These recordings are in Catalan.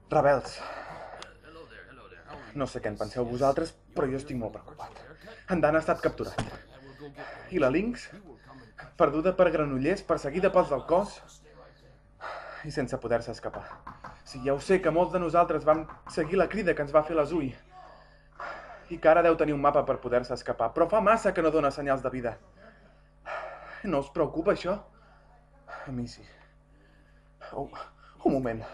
Rebels, no sé què en penseu vosaltres, però jo estic molt preocupat. En Dan ha estat capturat. I la Lynx, perduda per Granollers, perseguida pels del cos i sense poder-se escapar. Sí, ja ho sé que molts de nosaltres vam seguir la crida que ens va fer la Zui i que ara deu tenir un mapa per poder-se escapar, però fa massa que no dona senyals de vida. No us preocupa això? A mi sí. Oh, un moment.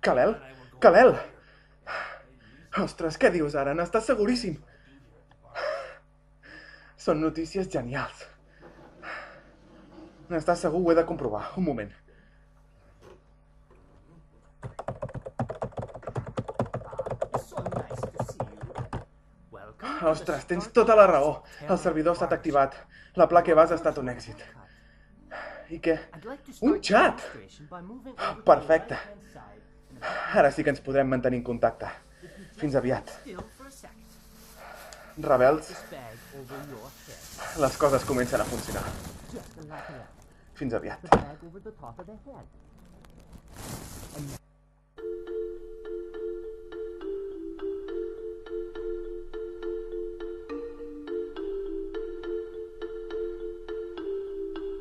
Kal-El? Kal-El! Ostres, què dius ara? N'estàs seguríssim? Són notícies genials. N'estàs segur? Ho he de comprovar. Un moment. Ostres, tens tota la raó. El servidor ha estat activat. La placa base ha estat un èxit. I què? Un xat! Perfecte. Ara sí que ens podrem mantenir en contacte. Fins aviat. Rebels, les coses comencen a funcionar. Fins aviat.